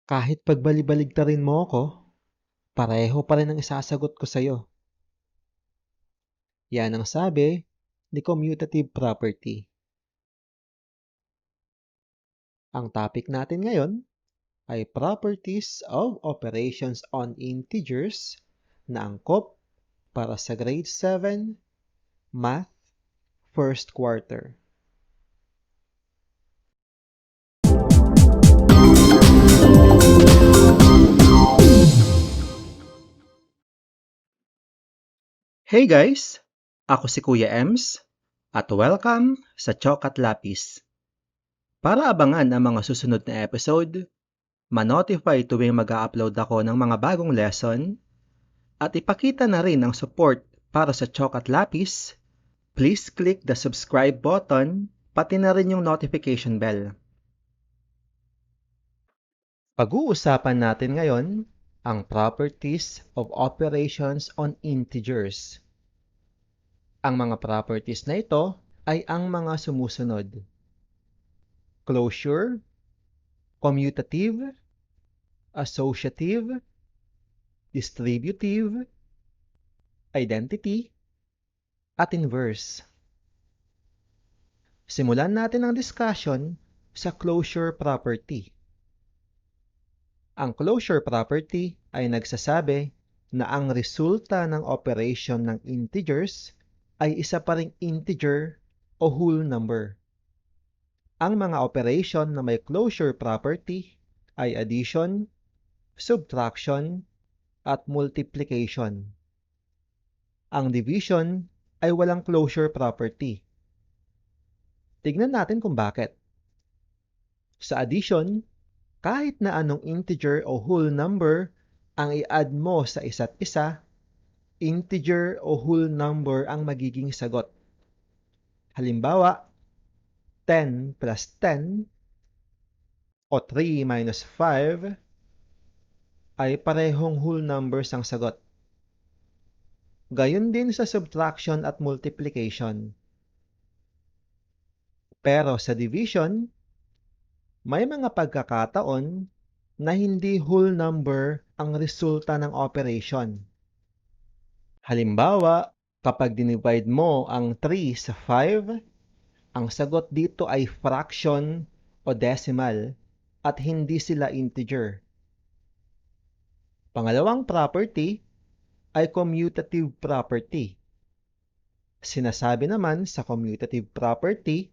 Kahit pagbali-baligtarin mo ako, pareho pa rin ang isasagot ko sa'yo. Yan ang sabi ni Commutative Property. Ang topic natin ngayon ay Properties of Operations on Integers na angkop para sa Grade 7 Math First Quarter. Hey guys! Ako si Kuya Ems at welcome sa Chalk at Lapis. Para abangan ang mga susunod na episode, ma-notify tuwing mag-a-upload ako ng mga bagong lesson, at ipakita na rin ang support para sa Chalk at Lapis, please click the subscribe button pati na rin yung notification bell. Pag-uusapan natin ngayon ang properties of operations on integers. Ang mga properties na ito ay ang mga sumusunod: closure, commutative, associative, distributive, identity, at inverse. Simulan natin ang discussion sa closure property. Ang closure property ay nagsasabi na ang resulta ng operation ng integers ay isa pa ring integer o whole number. Ang mga operation na may closure property ay addition, subtraction, at multiplication. Ang division ay walang closure property. Tignan natin kung bakit. Sa addition, kahit na anong integer o whole number ang i-add mo sa isa't isa, integer o whole number ang magiging sagot. Halimbawa, 10 plus 10 o 3 minus 5 ay parehong whole numbers ang sagot. Gayon din sa subtraction at multiplication. Pero sa division, may mga pagkakataon na hindi whole number ang resulta ng operation. Halimbawa, kapag dinivide mo ang 3 sa 5, ang sagot dito ay fraction o decimal at hindi sila integer. Pangalawang property ay commutative property. Sinasabi naman sa commutative property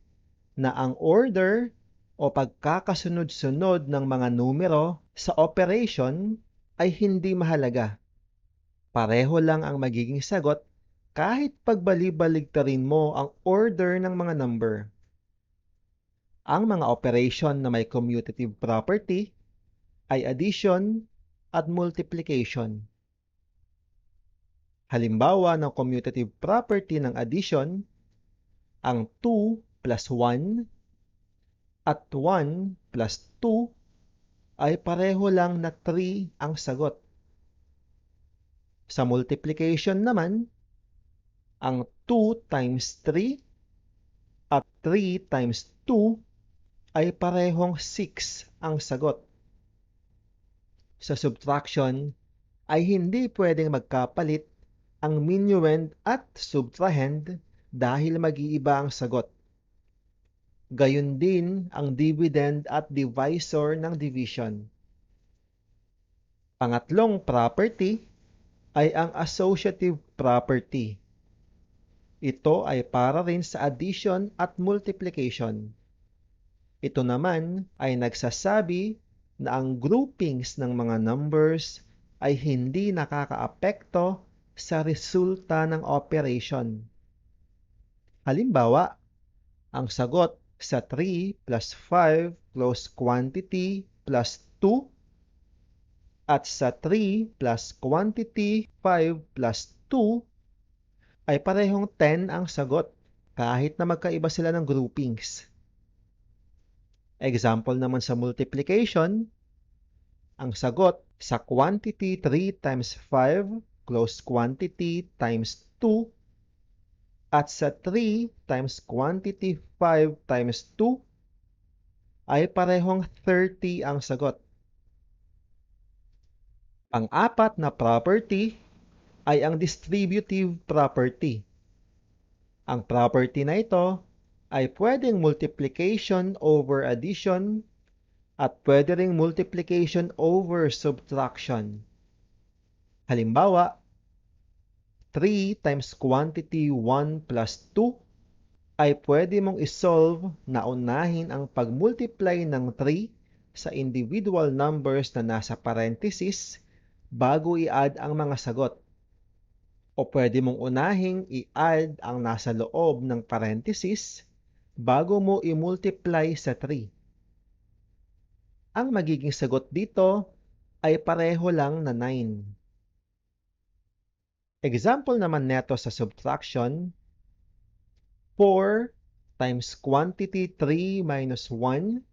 na ang order o pagkakasunod-sunod ng mga numero sa operation ay hindi mahalaga. Pareho lang ang magiging sagot kahit pagbali-baligtarin mo ang order ng mga number. Ang mga operation na may commutative property ay addition at multiplication. Halimbawa ng commutative property ng addition, ang 2 plus 1 at 1 plus 2 ay pareho lang na 3 ang sagot. Sa multiplication naman, ang 2 times 3 at 3 times 2 ay parehong 6 ang sagot. Sa subtraction ay hindi pwedeng magkapalit ang minuend at subtrahend dahil mag-iiba ang sagot. Gayon din ang dividend at divisor ng division. Pangatlong property ay ang associative property. Ito ay para rin sa addition at multiplication. Ito naman ay nagsasabi na ang groupings ng mga numbers ay hindi nakakaapekto sa resulta ng operation. Halimbawa, ang sagot sa 3 plus 5 close quantity plus 2 at sa 3 plus quantity 5 plus 2 ay parehong 10 ang sagot kahit na magkaiba sila ng groupings. Example naman sa multiplication, ang sagot sa quantity 3 times 5 close quantity times 2 at sa 3 times quantity 5 times 2 ay parehong 30 ang sagot. Ang apat na property ay ang distributive property. Ang property na ito ay pwedeng multiplication over addition at pwede ring multiplication over subtraction. Halimbawa, 3 times quantity 1 plus 2 ay pwede mong isolve na unahin ang pag-multiply ng 3 sa individual numbers na nasa parenthesis bago i-add ang mga sagot. O pwede mong unahing i-add ang nasa loob ng parenthesis bago mo i-multiply sa 3. Ang magiging sagot dito ay pareho lang na 9. Example naman neto sa subtraction, 4 times quantity 3 minus 1.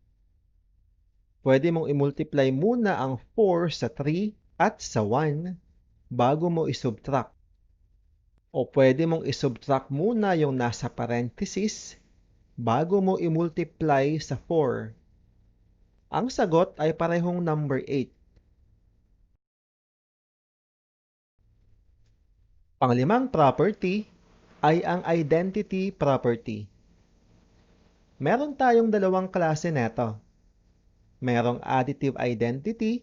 Pwede mong i-multiply muna ang 4 sa 3 at sa 1 bago mo i-subtract. O pwede mong i-subtract muna yung nasa parenthesis bago mo i-multiply sa 4. Ang sagot ay parehong number 8. Panglimang property ay ang identity property. Meron tayong dalawang klase neto. Merong additive identity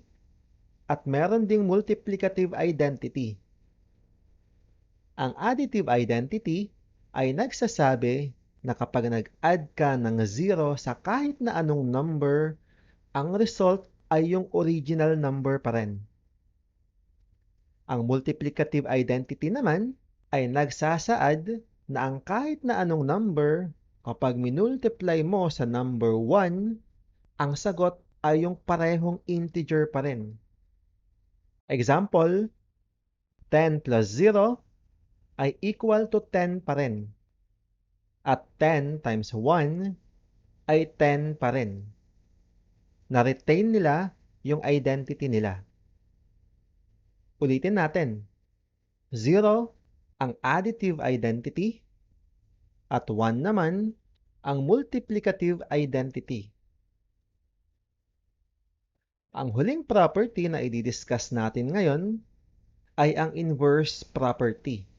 at meron ding multiplicative identity. Ang additive identity ay nagsasabi na kapag nag-add ka ng 0 sa kahit na anong number, ang result ay yung original number pa rin. Ang multiplicative identity naman ay nagsasaad na ang kahit na anong number, kapag minultiply mo sa number 1, ang sagot ay yung parehong integer pa rin. Example, 10 plus 0 ay equal to 10 pa rin. At 10 times 1 ay 10 pa rin. Na-retain nila yung identity nila. Ulitin natin. 0 ang additive identity at 1 naman ang multiplicative identity. Ang huling property na i-discuss natin ngayon ay ang inverse property.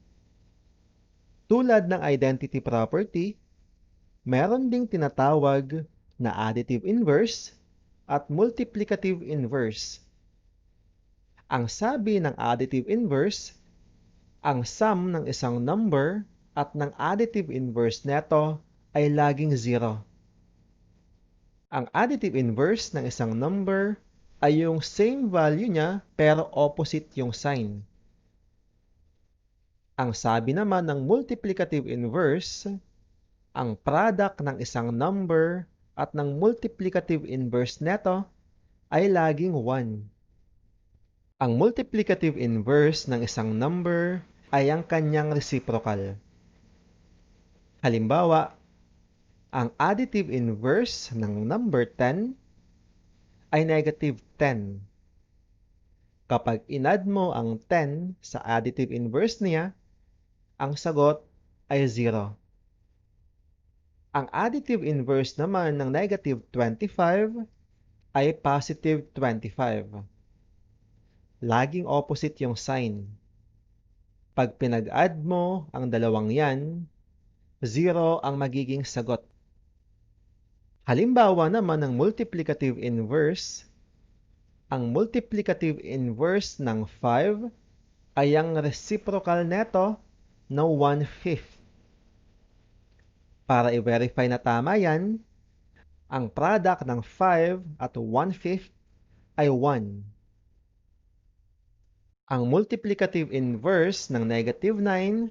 Tulad ng identity property, meron ding tinatawag na additive inverse at multiplicative inverse. Ang sabi ng additive inverse, ang sum ng isang number at ng additive inverse neto ay laging 0. Ang additive inverse ng isang number ay yung same value niya pero opposite yung sign. Ang sabi naman ng multiplicative inverse, ang product ng isang number at ng multiplicative inverse neto ay laging 1. Ang multiplicative inverse ng isang number ay ang kanyang reciprocal. Halimbawa, ang additive inverse ng number 10 ay negative 10. Kapag in-add mo ang 10 sa additive inverse niya, ang sagot ay 0. Ang additive inverse naman ng negative 25 ay positive 25. Laging opposite yung sign. Pag pinag-add mo ang dalawang yan, 0 ang magiging sagot. Halimbawa naman ng multiplicative inverse, ang multiplicative inverse ng 5 ay ang reciprocal neto na 1/5. Para i-verify na tama yan, ang product ng 5 at 1/5 ay 1. Ang multiplicative inverse ng negative 9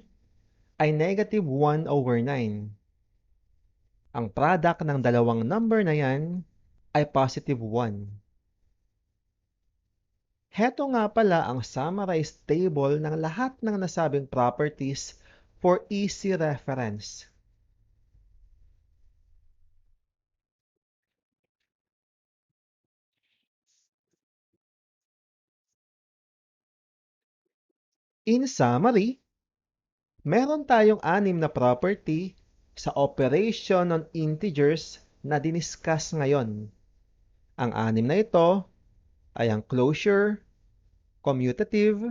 ay negative 1 over 9. Ang product ng dalawang number na yan ay positive 1. Heto nga pala ang summarized table ng lahat ng nasabing properties for easy reference. In summary, meron tayong 6 na property sa operation on integers na diniscuss ngayon. Ang 6 na ito ay ang closure, commutative,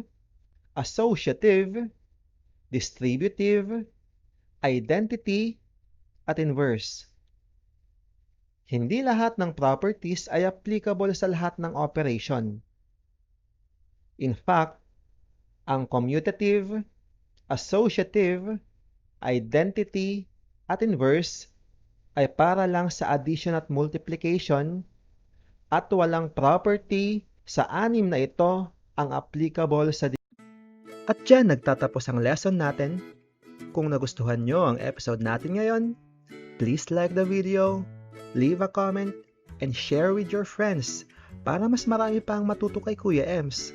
associative, distributive, identity, at inverse. Hindi lahat ng properties ay applicable sa lahat ng operation. In fact, ang commutative, associative, identity, at inverse ay para lang sa addition at multiplication at walang property sa anim na ito ang applicable sa At dyan nagtatapos ang lesson natin. Kung nagustuhan nyo ang episode natin ngayon, please like the video, leave a comment, and share with your friends para mas marami pang matuto kay Kuya Ems.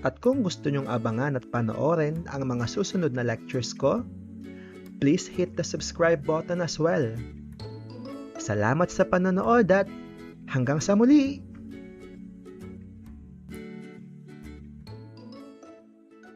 At kung gusto nyong abangan at panoorin ang mga susunod na lectures ko, please hit the subscribe button as well. Salamat sa panonood at hanggang sa muli!